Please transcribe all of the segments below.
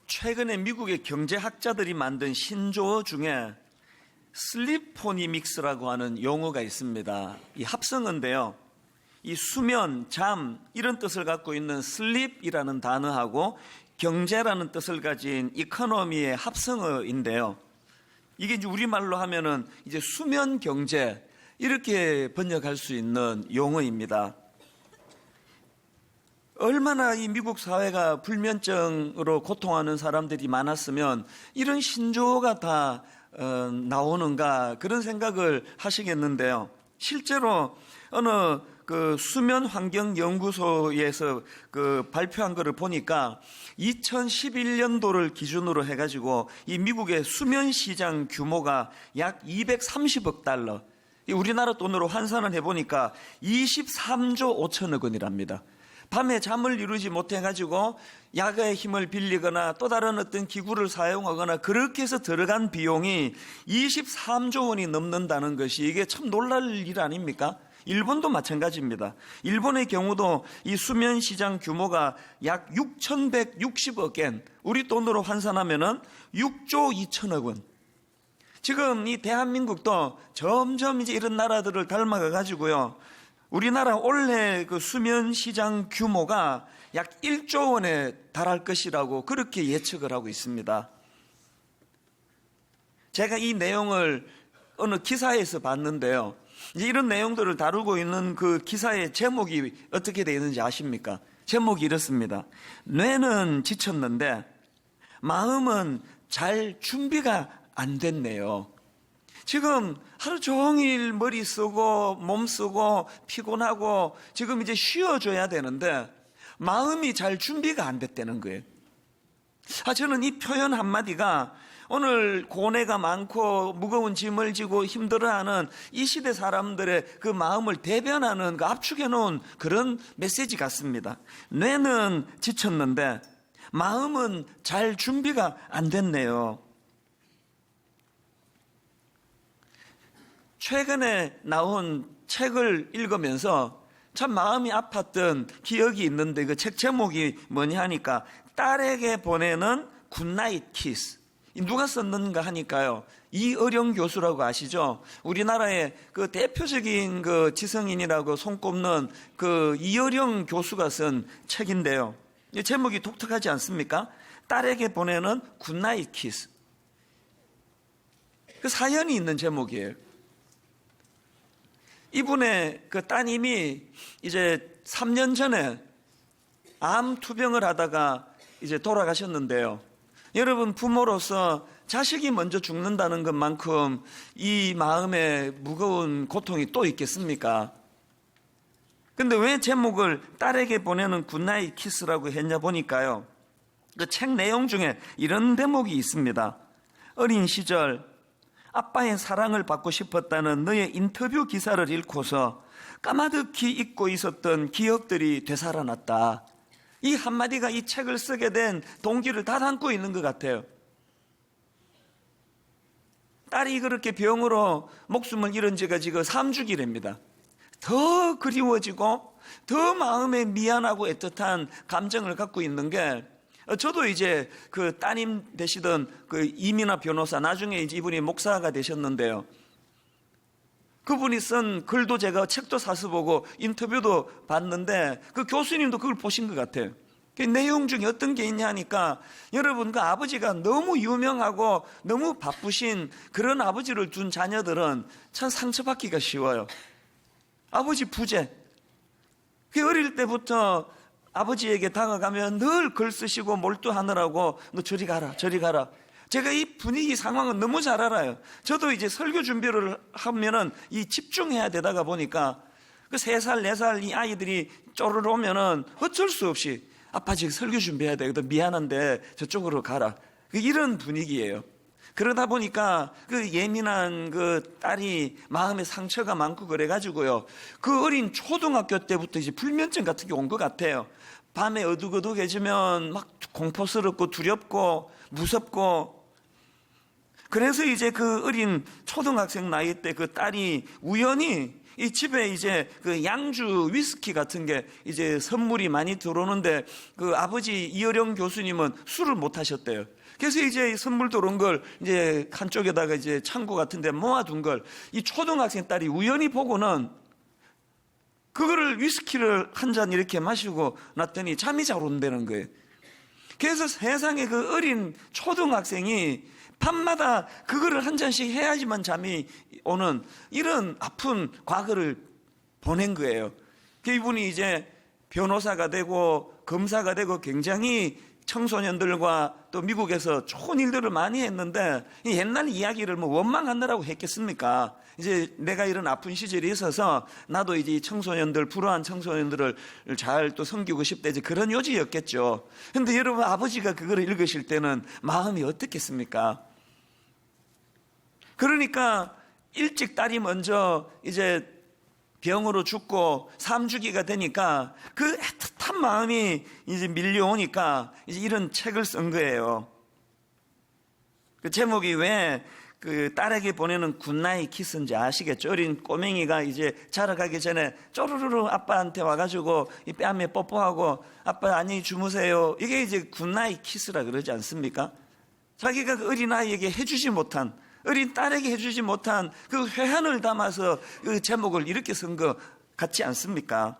최근에 미국의 경제학자들이 만든 신조어 중에 슬리포니믹스라고 하는 용어가 있습니다. 이 합성어인데요. 이 수면, 잠 이런 뜻을 갖고 있는 슬립이라는 단어하고 경제라는 뜻을 가진 이코노미의 합성어인데요. 이게 이제 우리말로 하면은 이제 수면 경제 이렇게 번역할 수 있는 용어입니다. 얼마나 이 미국 사회가 불면증으로 고통하는 사람들이 많았으면 이런 신조어가 다 나오는가 그런 생각을 하시겠는데요. 실제로 어느 그 수면 환경 연구소에서 발표한 거를 보니까 2011년도를 기준으로 해가지고 이 미국의 수면 시장 규모가 약 230억 달러. 우리나라 돈으로 환산을 해보니까 23조 5천억 원이랍니다. 밤에 잠을 이루지 못해가지고 약의 힘을 빌리거나 또 다른 어떤 기구를 사용하거나 그렇게 해서 들어간 비용이 23조 원이 넘는다는 것이 이게 참 놀랄 일 아닙니까? 일본도 마찬가지입니다. 일본의 경우도 이 수면 시장 규모가 약 6,160억 엔, 우리 돈으로 환산하면은 6조 2천억 원. 지금 이 대한민국도 점점 이제 이런 나라들을 닮아가 가지고요. 우리나라 올해 그 수면 시장 규모가 약 1조 원에 달할 것이라고 그렇게 예측을 하고 있습니다. 제가 이 내용을 어느 기사에서 봤는데요. 이제 이런 내용들을 다루고 있는 그 기사의 제목이 어떻게 되어 있는지 아십니까? 제목이 이렇습니다. 뇌는 지쳤는데 마음은 잘 준비가 안 됐네요. 지금 하루 종일 머리 쓰고 몸 쓰고 피곤하고 지금 이제 쉬어줘야 되는데 마음이 잘 준비가 안 됐다는 거예요. 저는 이 표현 한마디가 오늘 고뇌가 많고 무거운 짐을 지고 힘들어하는 이 시대 사람들의 그 마음을 대변하는 그 압축해 놓은 그런 메시지 같습니다. 뇌는 지쳤는데 마음은 잘 준비가 안 됐네요. 최근에 나온 책을 읽으면서 참 마음이 아팠던 기억이 있는데 그 책 제목이 뭐냐 하니까 딸에게 보내는 굿나잇 키스. 누가 썼는가 하니까요. 이어령 교수라고 아시죠? 우리나라의 그 대표적인 그 지성인이라고 손꼽는 그 이어령 교수가 쓴 책인데요. 이 제목이 독특하지 않습니까? 딸에게 보내는 굿나잇 키스. 그 사연이 있는 제목이에요. 이분의 그 따님이 이제 3년 전에 암 투병을 하다가 이제 돌아가셨는데요. 여러분, 부모로서 자식이 먼저 죽는다는 것만큼 이 마음에 무거운 고통이 또 있겠습니까? 근데 왜 제목을 딸에게 보내는 굿나잇 키스라고 했냐 보니까요. 그 책 내용 중에 이런 대목이 있습니다. 어린 시절 아빠의 사랑을 받고 싶었다는 너의 인터뷰 기사를 읽고서 까마득히 잊고 있었던 기억들이 되살아났다. 이 한마디가 이 책을 쓰게 된 동기를 다 담고 있는 것 같아요. 딸이 그렇게 병으로 목숨을 잃은 지가 지금 3주기랍니다. 더 그리워지고 더 마음에 미안하고 애틋한 감정을 갖고 있는 게 저도 이제 그 따님 되시던 그 이민아 변호사, 나중에 이제 이분이 목사가 되셨는데요. 그분이 쓴 글도 제가 책도 사서 보고 인터뷰도 봤는데 그 교수님도 그걸 보신 것 같아요. 그 내용 중에 어떤 게 있냐 하니까 여러분 그 아버지가 너무 유명하고 너무 바쁘신 그런 아버지를 둔 자녀들은 참 상처받기가 쉬워요. 아버지 부재. 그 어릴 때부터 아버지에게 다가가면 늘 글 쓰시고 몰두하느라고 너 저리 가라 저리 가라. 제가 이 분위기 상황은 너무 잘 알아요. 저도 이제 설교 준비를 하면은 이 집중해야 되다가 보니까 그 3살 4살 이 아이들이 쪼르르 오면은 어쩔 수 없이 아빠 지금 설교 준비해야 돼. 미안한데 저쪽으로 가라. 이런 분위기예요. 그러다 보니까 그 예민한 그 딸이 마음에 상처가 많고 그래가지고요. 그 어린 초등학교 때부터 이제 불면증 같은 게 온 것 같아요. 밤에 어둑어둑해지면 막 공포스럽고 두렵고 무섭고. 그래서 이제 그 어린 초등학생 나이 때 그 딸이 우연히 이 집에 이제 그 양주 위스키 같은 게 이제 선물이 많이 들어오는데 그 아버지 이어령 교수님은 술을 못 하셨대요. 그래서 이제 선물 들어온 걸 이제 한쪽에다가 이제 창고 같은 데 모아둔 걸 이 초등학생 딸이 우연히 보고는 그거를 위스키를 한 잔 이렇게 마시고 났더니 잠이 잘 온다는 거예요. 그래서 세상에 그 어린 초등학생이 밤마다 그거를 한 잔씩 해야지만 잠이 오는 이런 아픈 과거를 보낸 거예요. 이분이 이제 변호사가 되고 검사가 되고 굉장히 청소년들과 또 미국에서 좋은 일들을 많이 했는데 옛날 이야기를 뭐 원망하느라고 했겠습니까? 이제 내가 이런 아픈 시절이 있어서 나도 이제 청소년들, 불우한 청소년들을 잘 또 섬기고 싶다, 이제 그런 요지였겠죠. 근데 여러분, 아버지가 그거를 읽으실 때는 마음이 어떻겠습니까? 그러니까 일찍 딸이 먼저 이제 병으로 죽고 3주기가 되니까 그 애틋한 마음이 이제 밀려오니까 이제 이런 책을 쓴 거예요. 그 제목이 왜 그 딸에게 보내는 굿나잇 키스인지 아시겠죠? 어린 꼬맹이가 이제 자라가기 전에 쪼르르르 아빠한테 와가지고 이 뺨에 뽀뽀하고 아빠 안녕히 주무세요. 이게 이제 굿나잇 키스라 그러지 않습니까? 자기가 그 어린아이에게 해주지 못한, 어린 딸에게 해주지 못한 그 회한을 담아서 그 제목을 이렇게 쓴 거 같지 않습니까?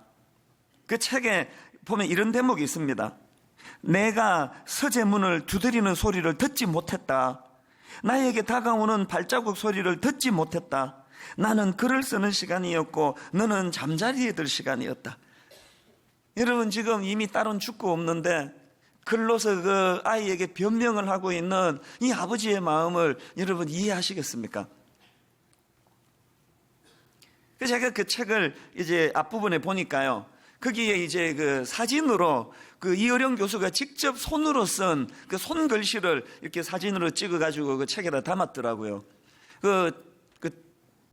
그 책에 보면 이런 대목이 있습니다. 내가 서재문을 두드리는 소리를 듣지 못했다. 나에게 다가오는 발자국 소리를 듣지 못했다. 나는 글을 쓰는 시간이었고 너는 잠자리에 들 시간이었다. 여러분, 지금 이미 딸은 죽고 없는데 글로서 그 아이에게 변명을 하고 있는 이 아버지의 마음을 여러분 이해하시겠습니까? 제가 그 책을 이제 앞부분에 보니까요, 거기에 이제 그 사진으로 그 이어령 교수가 직접 손으로 쓴 그 손글씨를 이렇게 사진으로 찍어가지고 그 책에다 담았더라고요. 그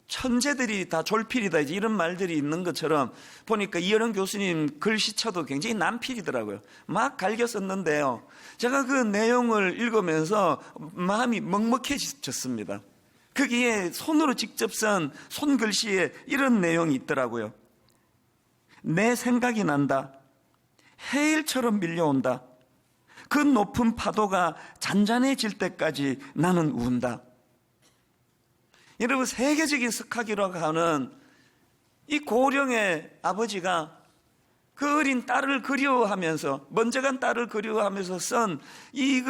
천재들이 다 졸필이다, 이제 이런 말들이 있는 것처럼 보니까 이어령 교수님 글씨체도 굉장히 난필이더라고요. 막 갈겨 썼는데요, 제가 그 내용을 읽으면서 마음이 먹먹해졌습니다. 거기에 손으로 직접 쓴 손글씨에 이런 내용이 있더라고요. 내 생각이 난다. 해일처럼 밀려온다. 그 높은 파도가 잔잔해질 때까지 나는 운다. 여러분, 세계적인 스카기라고 하는 이 고령의 아버지가 그 어린 딸을 그리워하면서, 먼저 간 딸을 그리워하면서 쓴 이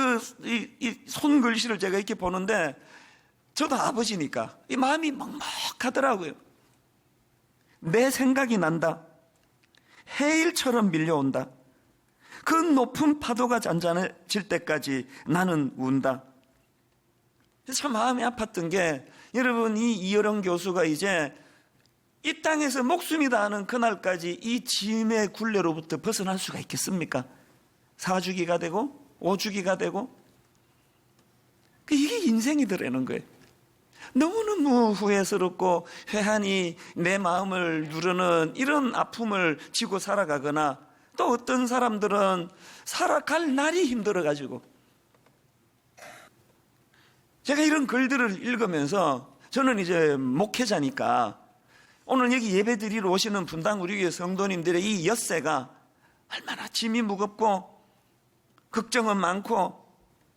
손글씨를 제가 이렇게 보는데, 저도 아버지니까 이 마음이 먹먹하더라고요. 내 생각이 난다. 해일처럼 밀려온다. 그 높은 파도가 잔잔해질 때까지 나는 운다. 참 마음이 아팠던 게, 여러분, 이 이어령 교수가 이제 이 땅에서 목숨이 다하는 그날까지 이 짐의 굴레로부터 벗어날 수가 있겠습니까? 4주기가 되고 5주기가 되고, 이게 인생이더라는 거예요. 너무너무 후회스럽고 회한이 내 마음을 누르는 이런 아픔을 지고 살아가거나, 또 어떤 사람들은 살아갈 날이 힘들어가지고, 제가 이런 글들을 읽으면서, 저는 이제 목회자니까 오늘 여기 예배 드리러 오시는 분당 우리 교회 성도님들의 이 엿새가 얼마나 짐이 무겁고 걱정은 많고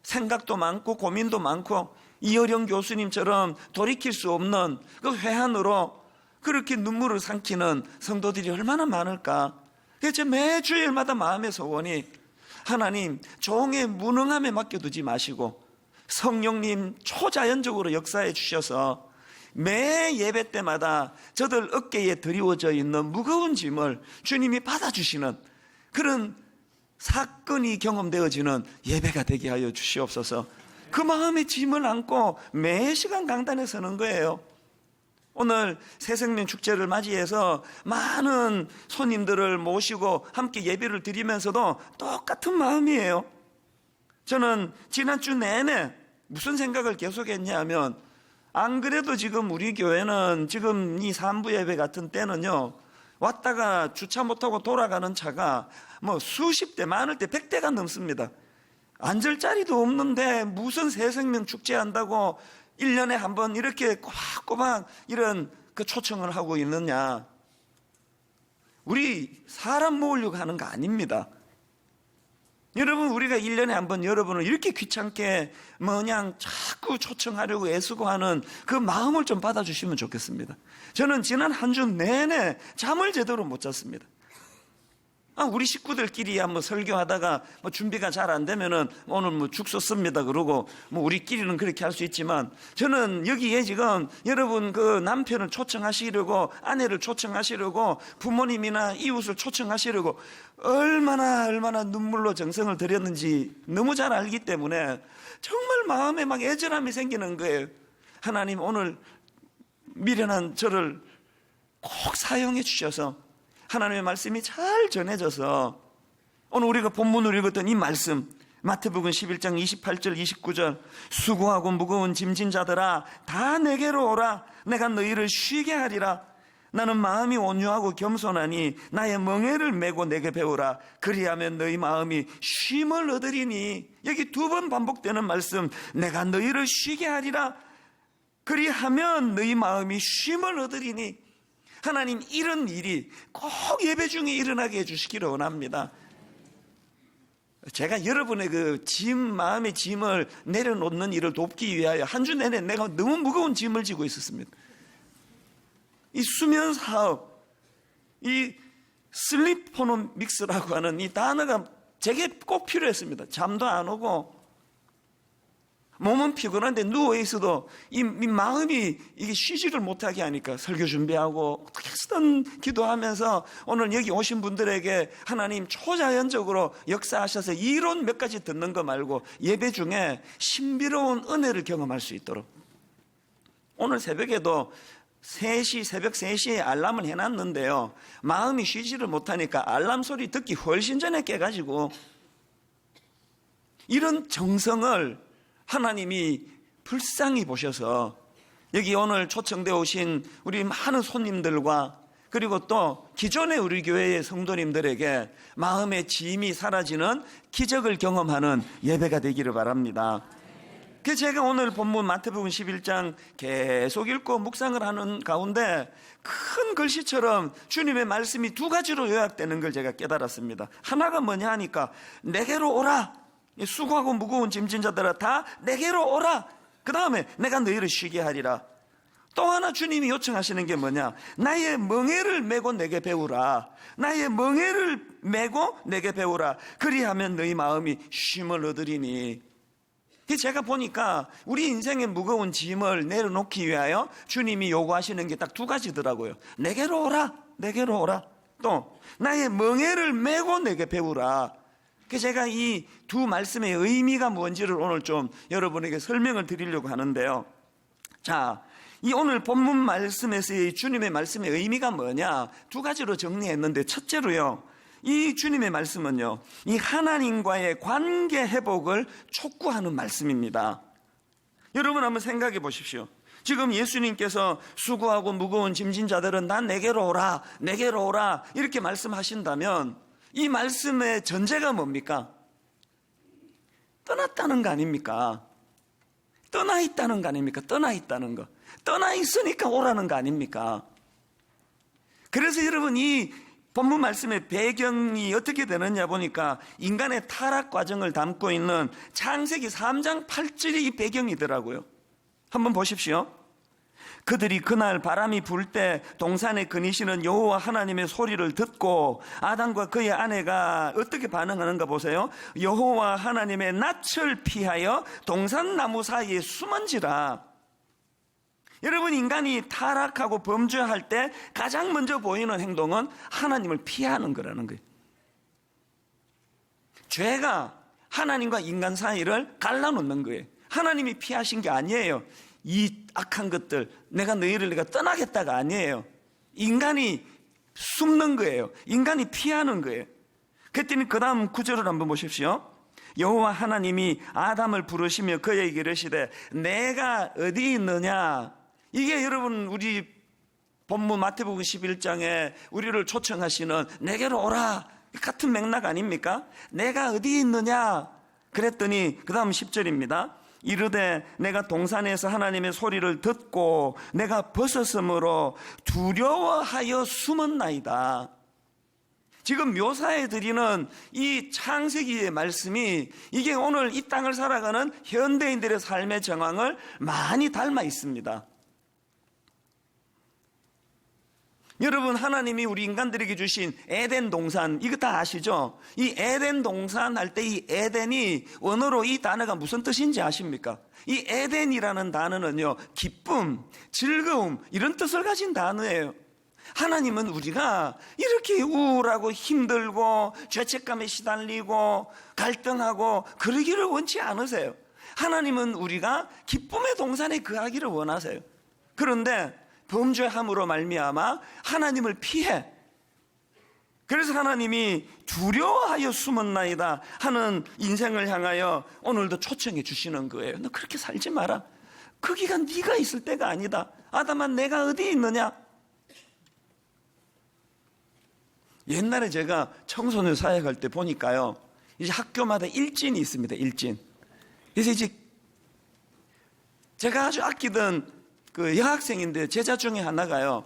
생각도 많고 고민도 많고, 이어령 교수님처럼 돌이킬 수 없는 그 회한으로 그렇게 눈물을 삼키는 성도들이 얼마나 많을까. 그래서 매주일마다 마음의 소원이, 하나님, 종의 무능함에 맡겨두지 마시고 성령님 초자연적으로 역사해 주셔서 매 예배 때마다 저들 어깨에 드리워져 있는 무거운 짐을 주님이 받아주시는 그런 사건이 경험되어지는 예배가 되게 하여 주시옵소서. 그 마음의 짐을 안고 매 시간 강단에 서는 거예요. 오늘 새생명 축제를 맞이해서 많은 손님들을 모시고 함께 예배를 드리면서도 똑같은 마음이에요. 저는 지난주 내내 무슨 생각을 계속했냐 하면, 안 그래도 지금 우리 교회는 지금 이 산부 예배 같은 때는요, 왔다가 주차 못하고 돌아가는 차가 뭐 수십 대, 많을 때 100대가 넘습니다. 앉을 자리도 없는데 무슨 새생명 축제 한다고 1년에 한 번 이렇게 꼬박꼬박 이런 그 초청을 하고 있느냐? 우리 사람 모으려고 하는 거 아닙니다. 여러분, 우리가 1년에 한 번 여러분을 이렇게 귀찮게 그냥 자꾸 초청하려고 애쓰고 하는 그 마음을 좀 받아주시면 좋겠습니다. 저는 지난 한 주 내내 잠을 제대로 못 잤습니다. 우리 식구들끼리 한번 설교하다가 준비가 잘 안 되면은 오늘 죽 썼습니다 그러고 우리끼리는 그렇게 할 수 있지만, 저는 여기에 지금 여러분 그 남편을 초청하시려고, 아내를 초청하시려고, 부모님이나 이웃을 초청하시려고 얼마나 눈물로 정성을 들였는지 너무 잘 알기 때문에 정말 마음에 막 애절함이 생기는 거예요. 하나님, 오늘 미련한 저를 꼭 사용해 주셔서 하나님의 말씀이 잘 전해져서 오늘 우리가 본문으로 읽었던 이 말씀, 마태복음 11장 28절 29절, 수고하고 무거운 짐진 자들아 다 내게로 오라. 내가 너희를 쉬게 하리라. 나는 마음이 온유하고 겸손하니 나의 멍에를 메고 내게 배우라. 그리하면 너희 마음이 쉼을 얻으리니. 여기 두 번 반복되는 말씀, 내가 너희를 쉬게 하리라. 그리하면 너희 마음이 쉼을 얻으리니. 하나님, 이런 일이 꼭 예배 중에 일어나게 해주시기를 원합니다. 제가 여러분의 그 마음의 짐을 내려놓는 일을 돕기 위하여 한 주 내내 내가 너무 무거운 짐을 지고 있었습니다. 이 수면 사업, 이 슬리포노믹스라고 하는 이 단어가 제게 꼭 필요했습니다. 잠도 안 오고 몸은 피곤한데 누워있어도 이 마음이 이게 쉬지를 못하게 하니까 설교 준비하고 어떻게 쓰든 기도하면서 오늘 여기 오신 분들에게 하나님 초자연적으로 역사하셔서 이론 몇 가지 듣는 거 말고 예배 중에 신비로운 은혜를 경험할 수 있도록, 오늘 새벽에도 새벽 3시에 알람을 해놨는데요, 마음이 쉬지를 못하니까 알람 소리 듣기 훨씬 전에 깨가지고 이런 정성을 하나님이 불쌍히 보셔서 여기 오늘 초청되어 오신 우리 많은 손님들과 그리고 또 기존의 우리 교회의 성도님들에게 마음의 짐이 사라지는 기적을 경험하는 예배가 되기를 바랍니다. 그래서 제가 오늘 본문 마태복음 11장 계속 읽고 묵상을 하는 가운데 큰 글씨처럼 주님의 말씀이 두 가지로 요약되는 걸 제가 깨달았습니다. 하나가 뭐냐 하니까 내게로 오라. 수고하고 무거운 짐진 자들아 다 내게로 오라. 그 다음에 내가 너희를 쉬게 하리라. 또 하나 주님이 요청하시는 게 뭐냐, 나의 멍에를 메고 내게 배우라. 나의 멍에를 메고 내게 배우라. 그리하면 너희 마음이 쉼을 얻으리니. 제가 보니까 우리 인생의 무거운 짐을 내려놓기 위하여 주님이 요구하시는 게 딱 두 가지더라고요. 내게로 오라, 내게로 오라. 또 나의 멍에를 메고 내게 배우라. 그래서 제가 이 두 말씀의 의미가 뭔지를 오늘 좀 여러분에게 설명을 드리려고 하는데요. 자, 이 오늘 본문 말씀에서의 주님의 말씀의 의미가 뭐냐, 두 가지로 정리했는데, 첫째로요, 이 주님의 말씀은요, 이 하나님과의 관계 회복을 촉구하는 말씀입니다. 여러분 한번 생각해 보십시오. 지금 예수님께서 수고하고 무거운 짐진 자들은 난 내게로 오라, 내게로 오라 이렇게 말씀하신다면 이 말씀의 전제가 뭡니까? 떠났다는 거 아닙니까? 떠나 있다는 거 아닙니까? 떠나 있다는 거. 떠나 있으니까 오라는 거 아닙니까? 그래서 여러분, 이 본문 말씀의 배경이 어떻게 되느냐 보니까 인간의 타락 과정을 담고 있는 창세기 3장 8절이 이 배경이더라고요. 한번 보십시오. 그들이 그날 바람이 불 때 동산에 거니시는 여호와 하나님의 소리를 듣고 아담과 그의 아내가 어떻게 반응하는가 보세요. 여호와 하나님의 낯을 피하여 동산나무 사이에 숨은지라. 여러분, 인간이 타락하고 범죄할 때 가장 먼저 보이는 행동은 하나님을 피하는 거라는 거예요. 죄가 하나님과 인간 사이를 갈라놓는 거예요. 하나님이 피하신 게 아니에요. 이 악한 것들, 내가 떠나겠다가 아니에요. 인간이 숨는 거예요. 인간이 피하는 거예요. 그랬더니 그 다음 구절을 한번 보십시오. 여호와 하나님이 아담을 부르시며 그에게 이르시되 내가 어디 있느냐. 이게 여러분 우리 본문 마태복음 11장에 우리를 초청하시는 내게로 오라 같은 맥락 아닙니까? 내가 어디 있느냐. 그랬더니 그 다음 10절입니다. 이르되 내가 동산에서 하나님의 소리를 듣고 내가 벗었으므로 두려워하여 숨었나이다. 지금 묘사해 드리는 이 창세기의 말씀이 이게 오늘 이 땅을 살아가는 현대인들의 삶의 정황을 많이 닮아 있습니다. 여러분, 하나님이 우리 인간들에게 주신 에덴 동산, 이거 다 아시죠? 이 에덴 동산 할 때 이 에덴이 원어로 이 단어가 무슨 뜻인지 아십니까? 이 에덴이라는 단어는요, 기쁨, 즐거움, 이런 뜻을 가진 단어예요. 하나님은 우리가 이렇게 우울하고 힘들고 죄책감에 시달리고 갈등하고 그러기를 원치 않으세요. 하나님은 우리가 기쁨의 동산에 거하기를 원하세요. 그런데 범죄함으로 말미암아 하나님을 피해, 그래서 하나님이 두려워하여 숨었나이다 하는 인생을 향하여 오늘도 초청해 주시는 거예요. 너 그렇게 살지 마라. 거기가 네가 있을 때가 아니다. 아담아, 내가 어디에 있느냐? 옛날에 제가 청소년 사역할 때 보니까요, 이제 학교마다 일진이 있습니다. 일진. 그래서 이제 제가 아주 아끼던 그 여학생인데 제자 중에 하나가요,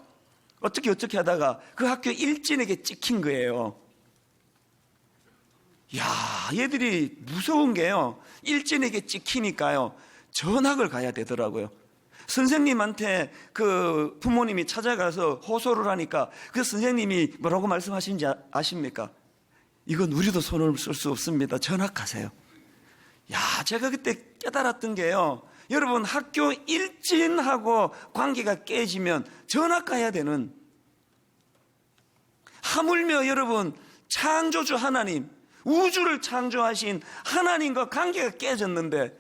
어떻게 하다가 그 학교 일진에게 찍힌 거예요. 야, 얘들이 무서운 게요, 일진에게 찍히니까요 전학을 가야 되더라고요. 선생님한테 그 부모님이 찾아가서 호소를 하니까 그 선생님이 뭐라고 말씀하신지 아십니까? 이건 우리도 손을 쓸 수 없습니다. 전학 가세요. 야, 제가 그때 깨달았던 게요, 여러분, 학교 일진하고 관계가 깨지면 전학 가야 되는, 하물며 여러분, 창조주 하나님, 우주를 창조하신 하나님과 관계가 깨졌는데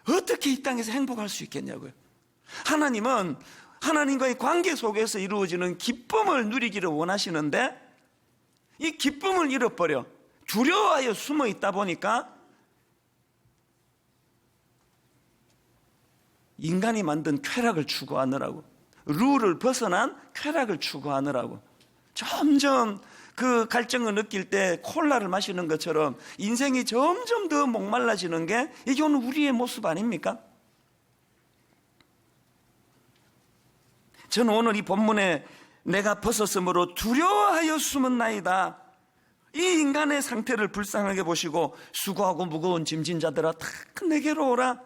어떻게 이 땅에서 행복할 수 있겠냐고요. 하나님은 하나님과의 관계 속에서 이루어지는 기쁨을 누리기를 원하시는데 이 기쁨을 잃어버려 두려워하여 숨어 있다 보니까 인간이 만든 쾌락을 추구하느라고, 룰을 벗어난 쾌락을 추구하느라고 점점 그 갈증을 느낄 때 콜라를 마시는 것처럼 인생이 점점 더 목말라지는 게 이게 오늘 우리의 모습 아닙니까? 저는 오늘 이 본문에 내가 벗었으므로 두려워하여 숨었나이다, 이 인간의 상태를 불쌍하게 보시고 수고하고 무거운 짐진 자들아 다 내게로 오라,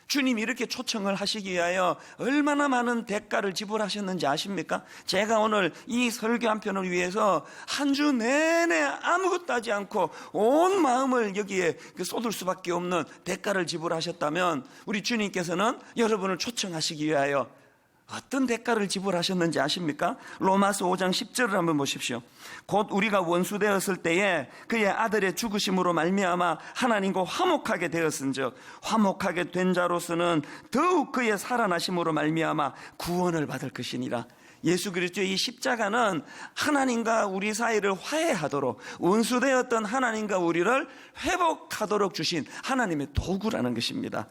주님이 이렇게 초청을 하시기 위하여 얼마나 많은 대가를 지불하셨는지 아십니까? 제가 오늘 이 설교 한 편을 위해서 한 주 내내 아무것도 하지 않고 온 마음을 여기에 쏟을 수밖에 없는 대가를 지불하셨다면 우리 주님께서는 여러분을 초청하시기 위하여 어떤 대가를 지불하셨는지 아십니까? 로마서 5장 10절을 한번 보십시오. 곧 우리가 원수되었을 때에 그의 아들의 죽으심으로 말미암아 하나님과 화목하게 되었은즉 화목하게 된 자로서는 더욱 그의 살아나심으로 말미암아 구원을 받을 것이니라. 예수 그리스도의 이 십자가는 하나님과 우리 사이를 화해하도록, 원수되었던 하나님과 우리를 회복하도록 주신 하나님의 도구라는 것입니다.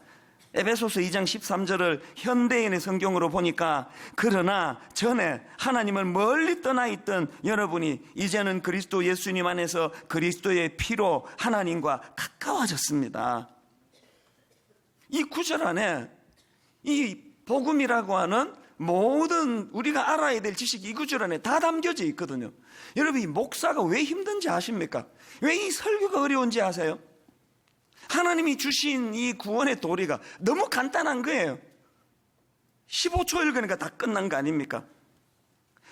에베소서 2장 13절을 현대인의 성경으로 보니까 그러나 전에 하나님을 멀리 떠나 있던 여러분이 이제는 그리스도 예수님 안에서 그리스도의 피로 하나님과 가까워졌습니다. 이 구절 안에 이 복음이라고 하는 모든 우리가 알아야 될 지식이 이 구절 안에 다 담겨져 있거든요. 여러분, 이 목사가 왜 힘든지 아십니까? 왜 이 설교가 어려운지 아세요? 하나님이 주신 이 구원의 도리가 너무 간단한 거예요. 15초 읽으니까 다 끝난 거 아닙니까?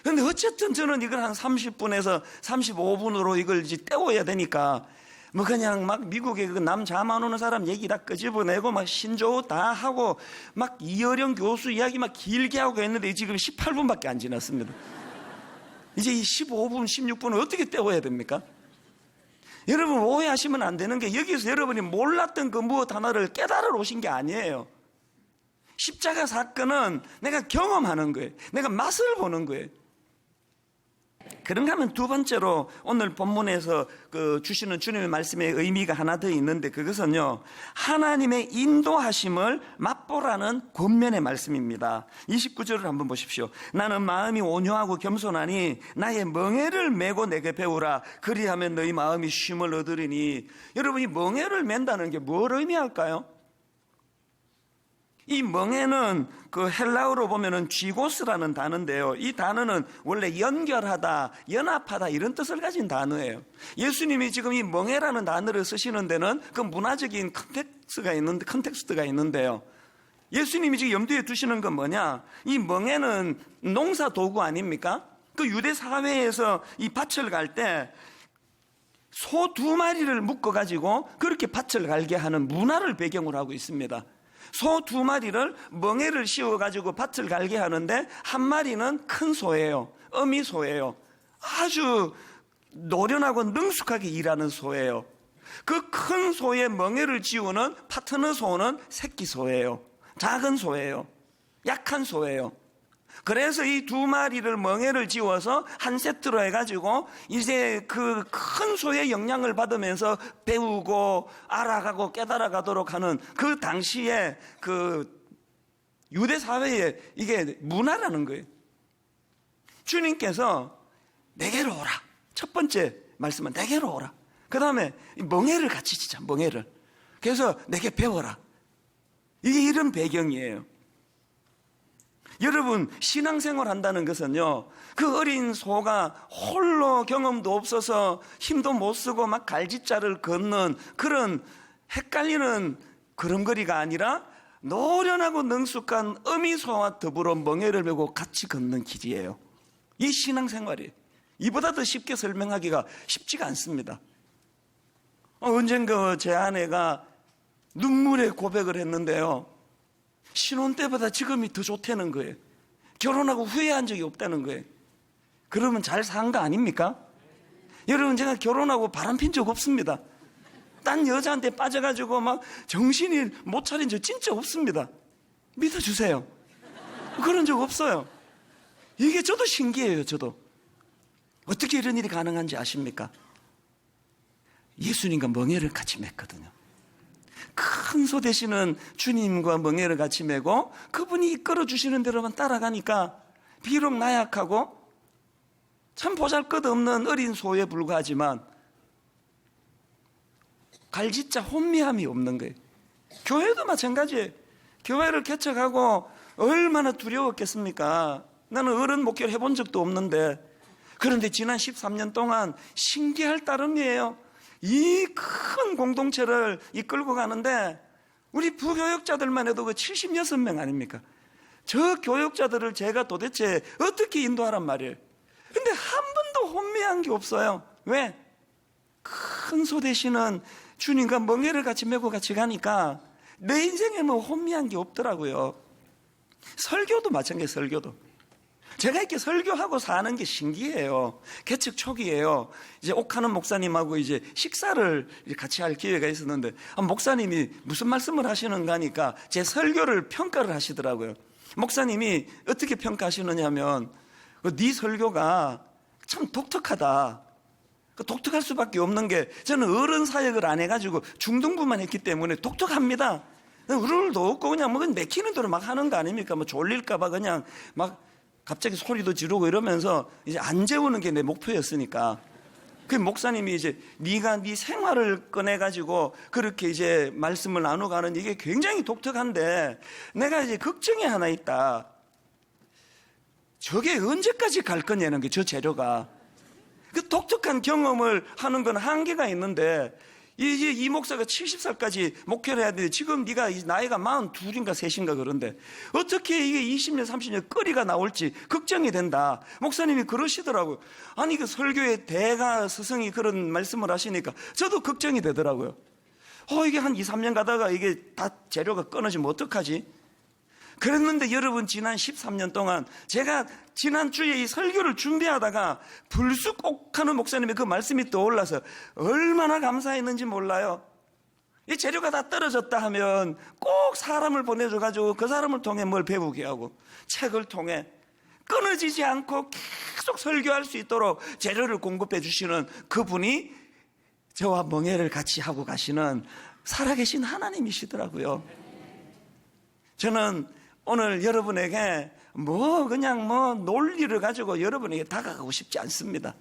그런데 어쨌든 저는 이걸 한 30분에서 35분으로 이걸 이제 때워야 되니까 뭐 그냥 막 미국에 그 남 자만 오는 사람 얘기 다 끄집어내고 막 신조 다 하고 막 이어령 교수 이야기 막 길게 하고 했는데 지금 18분밖에 안 지났습니다. 이제 이 15분, 16분을 어떻게 때워야 됩니까? 여러분, 오해하시면 안 되는 게 여기서 여러분이 몰랐던 그 무엇 하나를 깨달아 오신 게 아니에요. 십자가 사건은 내가 경험하는 거예요. 내가 맛을 보는 거예요. 그런가 하면 두 번째로 오늘 본문에서 주시는 주님의 말씀에 의미가 하나 더 있는데 그것은요, 하나님의 인도하심을 맛보라는 권면의 말씀입니다. 29절을 한번 보십시오. 나는 마음이 온유하고 겸손하니 나의 멍에를 메고 내게 배우라. 그리하면 너희 마음이 쉼을 얻으리니. 여러분이 멍에를 맨다는 게 뭘 의미할까요? 이 멍에는 그 헬라어로 보면은 쥐고스라는 단어인데요. 이 단어는 원래 연결하다, 연합하다 이런 뜻을 가진 단어예요. 예수님이 지금 이 멍에라는 단어를 쓰시는 데는 그 문화적인 컨텍스트가 있는데요. 예수님이 지금 염두에 두시는 건 뭐냐? 이 멍에는 농사 도구 아닙니까? 그 유대 사회에서 이 밭을 갈 때 소 2마리를 묶어가지고 그렇게 밭을 갈게 하는 문화를 배경으로 하고 있습니다. 소 2마리를 멍에를 씌워가지고 밭을 갈게 하는데 한 마리는 큰 소예요. 어미 소예요. 아주 노련하고 능숙하게 일하는 소예요. 그 큰 소의 멍에를 지우는 파트너 소는 새끼 소예요. 작은 소예요. 약한 소예요. 그래서 이 2마리를 멍에를 지워서 한 세트로 해가지고 이제 그 큰 소의 영향을 받으면서 배우고 알아가고 깨달아가도록 하는 그 당시에 그 유대 사회에 이게 문화라는 거예요. 주님께서 내게로 오라. 첫 번째 말씀은 내게로 오라. 그 다음에 멍에를 같이 지자, 멍에를. 그래서 내게 배워라. 이게 이런 배경이에요. 여러분, 신앙생활 한다는 것은요, 그 어린 소가 홀로 경험도 없어서 힘도 못 쓰고 막 갈짓자를 걷는 그런 헷갈리는 걸음걸이가 아니라 노련하고 능숙한 어미소와 더불어 멍에를 메고 같이 걷는 길이에요. 이 신앙생활이에요. 이보다 더 쉽게 설명하기가 쉽지가 않습니다. 언젠가 제 아내가 눈물의 고백을 했는데요, 신혼 때보다 지금이 더 좋다는 거예요. 결혼하고 후회한 적이 없다는 거예요. 그러면 잘 산 거 아닙니까? 여러분, 제가 결혼하고 바람핀 적 없습니다. 딴 여자한테 빠져가지고 막 정신이 못 차린 적 진짜 없습니다. 믿어주세요. 그런 적 없어요. 이게 저도 신기해요. 저도 어떻게 이런 일이 가능한지 아십니까? 예수님과 멍에를 같이 맸거든요. 큰 소 되시는 주님과 멍에를 같이 메고 그분이 이끌어 주시는 대로만 따라가니까 비록 나약하고 참 보잘것없는 어린 소에 불과하지만 갈짓자 혼미함이 없는 거예요. 교회도 마찬가지예요. 교회를 개척하고 얼마나 두려웠겠습니까? 나는 어른 목회를 해본 적도 없는데, 그런데 지난 13년 동안 신기할 따름이에요. 이 큰 공동체를 이끌고 가는데 우리 부교역자들만 해도 그 76명 아닙니까? 저 교역자들을 제가 도대체 어떻게 인도하란 말이에요. 근데 한 번도 혼미한 게 없어요. 왜? 큰 소 되시는 주님과 멍에를 같이 메고 같이 가니까 내 인생에 뭐 혼미한 게 없더라고요. 설교도 마찬가지예요. 설교도 제가 이렇게 설교하고 사는 게 신기해요. 개척 초기에요. 이제 옥하는 목사님하고 이제 식사를 같이 할 기회가 있었는데, 목사님이 무슨 말씀을 하시는가 하니까 제 설교를 평가를 하시더라고요. 목사님이 어떻게 평가하시느냐면, 네 설교가 참 독특하다. 독특할 수밖에 없는 게, 저는 어른 사역을 안 해가지고 중등부만 했기 때문에 독특합니다. 룰도 없고 그냥 뭐 내키는 대로 막 하는 거 아닙니까? 뭐 졸릴까봐 그냥 막 갑자기 소리도 지르고 이러면서 이제 안 재우는 게 내 목표였으니까. 그 목사님이 이제 네가 네 생활을 꺼내가지고 그렇게 이제 말씀을 나눠가는 이게 굉장히 독특한데, 내가 이제 걱정이 하나 있다. 저게 언제까지 갈 거냐는 게, 저 재료가. 그 독특한 경험을 하는 건 한계가 있는데, 이제 이 목사가 70살까지 목회를 해야 되는데 지금 네가 나이가 42인가 3인가 그런데 어떻게 이게 20년 30년 거리가 나올지 걱정이 된다. 목사님이 그러시더라고요. 아니 그 설교의 대가 스승이 그런 말씀을 하시니까 저도 걱정이 되더라고요. 이게 한 2, 3년 가다가 이게 다 재료가 끊어지면 어떡하지? 그랬는데 여러분, 지난 13년 동안 제가 지난주에 이 설교를 준비하다가 불쑥 옥하는 목사님의 그 말씀이 떠올라서 얼마나 감사했는지 몰라요. 이 재료가 다 떨어졌다 하면 꼭 사람을 보내줘가지고 그 사람을 통해 뭘 배우게 하고, 책을 통해 끊어지지 않고 계속 설교할 수 있도록 재료를 공급해 주시는 그분이 저와 멍에를 같이 하고 가시는 살아계신 하나님이시더라고요. 저는 오늘 여러분에게 그냥 논리를 가지고 여러분에게 다가가고 싶지 않습니다.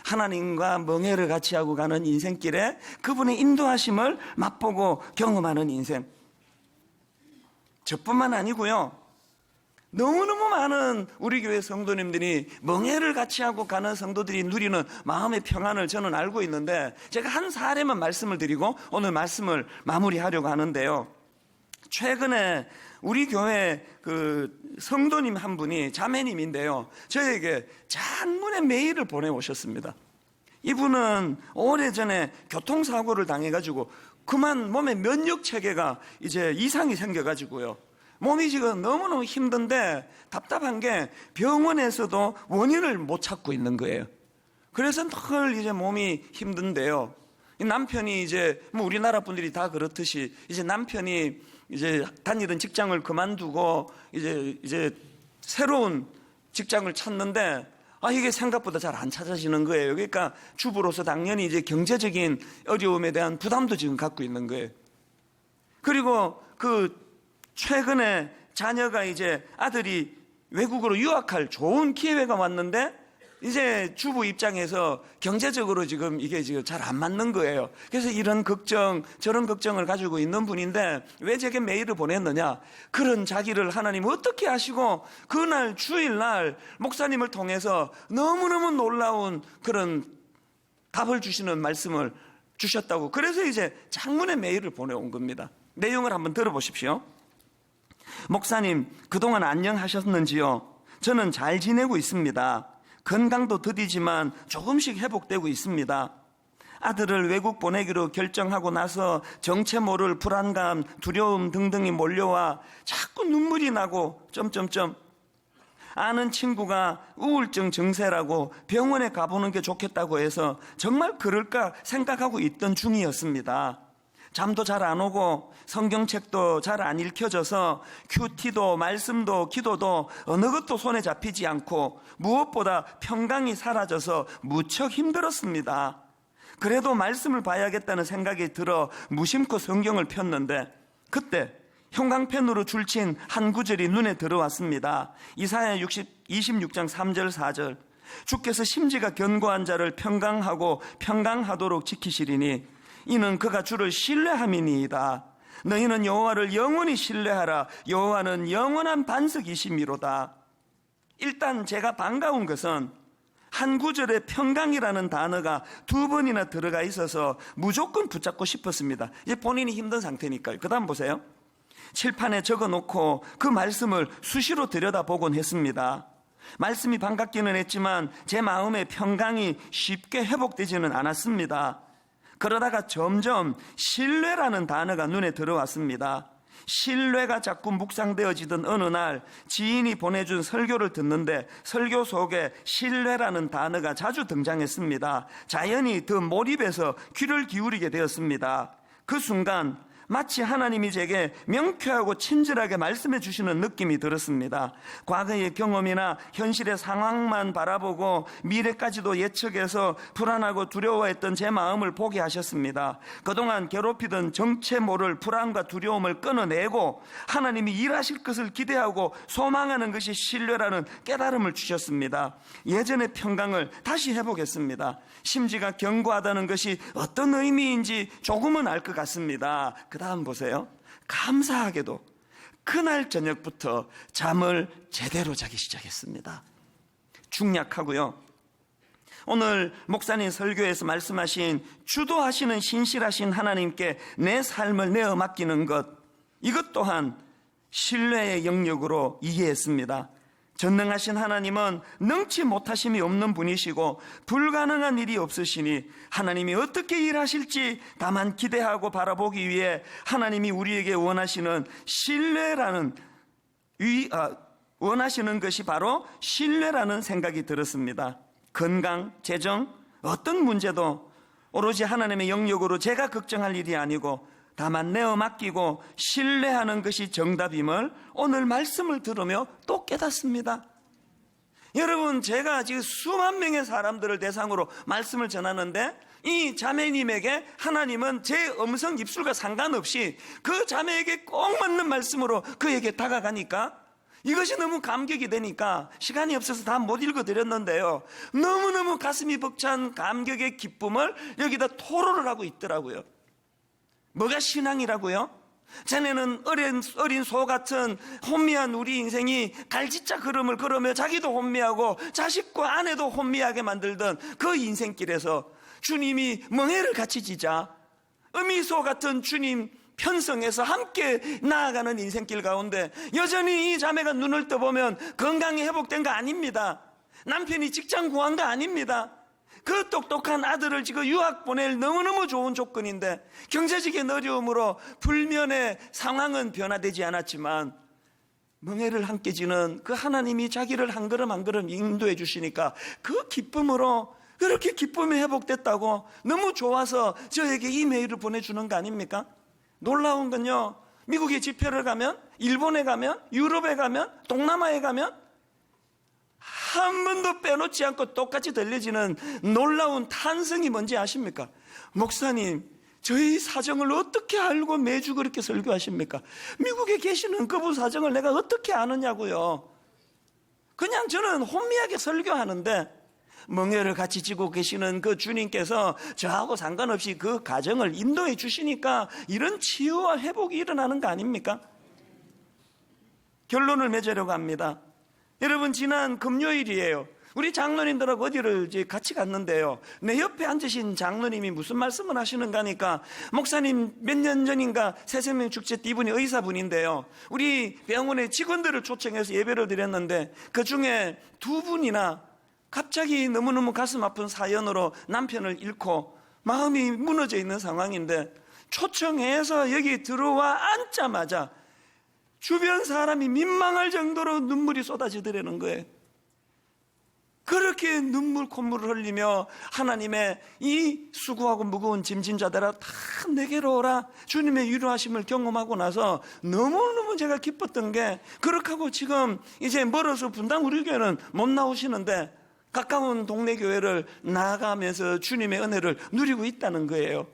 하나님과 멍에를 같이 하고 가는 인생길에 그분의 인도하심을 맛보고 경험하는 인생. 저뿐만 아니고요, 너무너무 많은 우리 교회 성도님들이 멍해를 같이 하고 가는 성도들이 누리는 마음의 평안을 저는 알고 있는데, 제가 한 사례만 말씀을 드리고 오늘 말씀을 마무리하려고 하는데요. 최근에 우리 교회 그 성도님 한 분이, 자매님인데요, 저에게 장문의 메일을 보내오셨습니다. 이분은 오래전에 교통사고를 당해가지고 그만 몸에 면역체계가 이제 이상이 생겨가지고요, 몸이 지금 너무너무 힘든데 답답한 게 병원에서도 원인을 못 찾고 있는 거예요. 그래서 늘 이제 몸이 힘든데요, 이 남편이 이제 뭐 우리나라 분들이 다 그렇듯이 이제 남편이 이제 다니던 직장을 그만두고 이제 새로운 직장을 찾는데, 이게 생각보다 잘 안 찾아지는 거예요. 그러니까 주부로서 당연히 이제 경제적인 어려움에 대한 부담도 지금 갖고 있는 거예요. 그리고 최근에 자녀가 이제 아들이 외국으로 유학할 좋은 기회가 왔는데, 이제 주부 입장에서 경제적으로 지금 이게 지금 잘 안 맞는 거예요. 그래서 이런 걱정, 저런 걱정을 가지고 있는 분인데, 왜 제게 메일을 보냈느냐? 그런 자기를 하나님 어떻게 하시고 그날 주일날 목사님을 통해서 너무너무 놀라운 그런 답을 주시는 말씀을 주셨다고, 그래서 이제 장문의 메일을 보내온 겁니다. 내용을 한번 들어보십시오. 목사님, 그동안 안녕하셨는지요? 저는 잘 지내고 있습니다. 건강도 더디지만 조금씩 회복되고 있습니다. 아들을 외국 보내기로 결정하고 나서 정체 모를 불안감, 두려움 등등이 몰려와 자꾸 눈물이 나고 아는 친구가 우울증 증세라고 병원에 가보는 게 좋겠다고 해서 정말 그럴까 생각하고 있던 중이었습니다. 잠도 잘 안 오고 성경책도 잘 안 읽혀져서 큐티도 말씀도 기도도 어느 것도 손에 잡히지 않고 무엇보다 평강이 사라져서 무척 힘들었습니다. 그래도 말씀을 봐야겠다는 생각이 들어 무심코 성경을 폈는데, 그때 형광펜으로 줄친 한 구절이 눈에 들어왔습니다. 이사야 26장 3절 4절. 주께서 심지가 견고한 자를 평강하고 평강하도록 지키시리니 이는 그가 주를 신뢰함이니이다. 너희는 여호와를 영원히 신뢰하라. 여호와는 영원한 반석이심이로다. 일단 제가 반가운 것은 한 구절에 평강이라는 단어가 2번이나 들어가 있어서 무조건 붙잡고 싶었습니다. 이제 본인이 힘든 상태니까요. 그 다음 보세요. 칠판에 적어놓고 그 말씀을 수시로 들여다보곤 했습니다. 말씀이 반갑기는 했지만 제 마음의 평강이 쉽게 회복되지는 않았습니다. 그러다가 점점 신뢰라는 단어가 눈에 들어왔습니다. 신뢰가 자꾸 묵상되어지던 어느 날 지인이 보내준 설교를 듣는데, 설교 속에 신뢰라는 단어가 자주 등장했습니다. 자연히 더 몰입해서 귀를 기울이게 되었습니다. 그 순간 마치 하나님이 제게 명쾌하고 친절하게 말씀해 주시는 느낌이 들었습니다. 과거의 경험이나 현실의 상황만 바라보고 미래까지도 예측해서 불안하고 두려워했던 제 마음을 보게 하셨습니다. 그동안 괴롭히던 정체 모를 불안과 두려움을 끊어내고 하나님이 일하실 것을 기대하고 소망하는 것이 신뢰라는 깨달음을 주셨습니다. 예전의 평강을 다시 해보겠습니다. 심지가 견고하다는 것이 어떤 의미인지 조금은 알 것 같습니다. 그 다음 보세요. 감사하게도 그날 저녁부터 잠을 제대로 자기 시작했습니다. 중약하고요. 오늘 목사님 설교에서 말씀하신 주도하시는 신실하신 하나님께 내 삶을 내어 맡기는 것, 이것 또한 신뢰의 영역으로 이해했습니다. 전능하신 하나님은 능치 못하심이 없는 분이시고 불가능한 일이 없으시니 하나님이 어떻게 일하실지 다만 기대하고 바라보기 위해 하나님이 우리에게 원하시는 원하시는 것이 바로 신뢰라는 생각이 들었습니다. 건강, 재정, 어떤 문제도 오로지 하나님의 영역으로 제가 걱정할 일이 아니고 다만 내어 맡기고 신뢰하는 것이 정답임을 오늘 말씀을 들으며 또 깨닫습니다. 여러분, 제가 지금 수만 명의 사람들을 대상으로 말씀을 전하는데 이 자매님에게 하나님은 제 음성 입술과 상관없이 그 자매에게 꼭 맞는 말씀으로 그에게 다가가니까 이것이 너무 감격이 되니까 시간이 없어서 다 못 읽어드렸는데요, 너무너무 가슴이 벅찬 감격의 기쁨을 여기다 토로를 하고 있더라고요. 뭐가 신앙이라고요? 자네는 어린 소 같은 혼미한 우리 인생이 갈지자 걸음을 걸으며 자기도 혼미하고 자식과 아내도 혼미하게 만들던 그 인생길에서 주님이 멍에를 같이 지자 어미소 같은 주님 편성해서 함께 나아가는 인생길 가운데 여전히 이 자매가 눈을 떠보면 건강이 회복된 거 아닙니다. 남편이 직장 구한 거 아닙니다. 그 똑똑한 아들을 지금 유학 보낼 너무너무 좋은 조건인데 경제적인 어려움으로 불면의 상황은 변화되지 않았지만 멍에를 함께 지는 그 하나님이 자기를 한 걸음 한 걸음 인도해 주시니까 그 기쁨으로 그렇게 기쁨이 회복됐다고 너무 좋아서 저에게 이메일을 보내주는 거 아닙니까? 놀라운 건요, 미국에 집회를 가면, 일본에 가면, 유럽에 가면, 동남아에 가면 한 번도 빼놓지 않고 똑같이 들려지는 놀라운 탄성이 뭔지 아십니까? 목사님, 저희 사정을 어떻게 알고 매주 그렇게 설교하십니까? 미국에 계시는 그분 사정을 내가 어떻게 아느냐고요. 그냥 저는 혼미하게 설교하는데 멍에를 같이 지고 계시는 그 주님께서 저하고 상관없이 그 가정을 인도해 주시니까 이런 치유와 회복이 일어나는 거 아닙니까? 결론을 맺으려고 합니다. 여러분, 지난 금요일이에요. 우리 장로님들하고 어디를 이제 같이 갔는데요. 내 옆에 앉으신 장로님이 무슨 말씀을 하시는가 하니까, 목사님 몇 년 전인가 새생명 축제 때 이분이 의사분인데요. 우리 병원의 직원들을 초청해서 예배를 드렸는데 그 중에 두 분이나 갑자기 너무너무 가슴 아픈 사연으로 남편을 잃고 마음이 무너져 있는 상황인데, 초청해서 여기 들어와 앉자마자 주변 사람이 민망할 정도로 눈물이 쏟아지더라는 거예요. 그렇게 눈물 콧물을 흘리며 하나님의 이 수고하고 무거운 짐진자들아 다 내게로 오라, 주님의 위로하심을 경험하고 나서 너무너무 제가 기뻤던 게, 그렇게 하고 지금 이제 멀어서 분당 우리 교회는 못 나오시는데 가까운 동네 교회를 나아가면서 주님의 은혜를 누리고 있다는 거예요.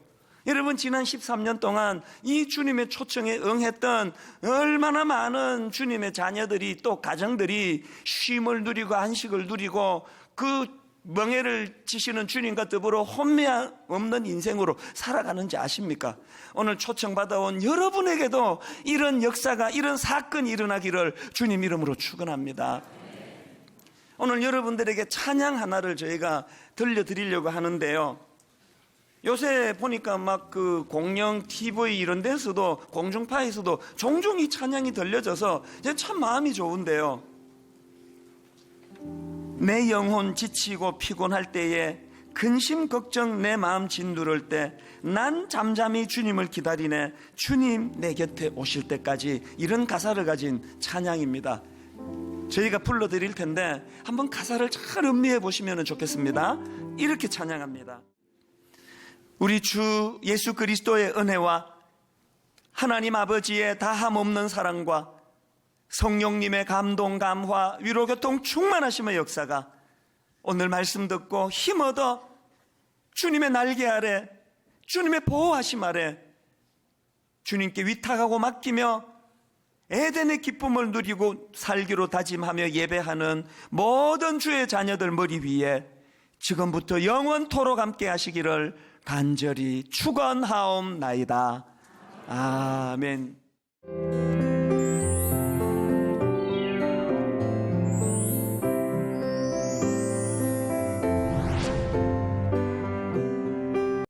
여러분, 지난 13년 동안 이 주님의 초청에 응했던 얼마나 많은 주님의 자녀들이, 또 가정들이 쉼을 누리고 안식을 누리고 그 멍에를 지시는 주님과 더불어 혼미함 없는 인생으로 살아가는지 아십니까? 오늘 초청받아온 여러분에게도 이런 역사가, 이런 사건이 일어나기를 주님 이름으로 축원합니다. 오늘 여러분들에게 찬양 하나를 저희가 들려드리려고 하는데요. 요새 보니까 막 그 공영 TV 이런 데서도, 공중파에서도 종종 이 찬양이 들려져서 참 마음이 좋은데요. 내 영혼 지치고 피곤할 때에, 근심 걱정 내 마음 진두를 때, 난 잠잠히 주님을 기다리네, 주님 내 곁에 오실 때까지, 이런 가사를 가진 찬양입니다. 저희가 불러드릴 텐데 한번 가사를 잘 음미해 보시면 좋겠습니다. 이렇게 찬양합니다. 우리 주 예수 그리스도의 은혜와 하나님 아버지의 다함없는 사랑과 성령님의 감동, 감화, 위로, 교통, 충만하심의 역사가 오늘 말씀 듣고 힘 얻어 주님의 날개 아래, 주님의 보호하심 아래 주님께 위탁하고 맡기며 에덴의 기쁨을 누리고 살기로 다짐하며 예배하는 모든 주의 자녀들 머리 위에 지금부터 영원토록 함께 하시기를 간절히 축원하옵나이다. 아멘.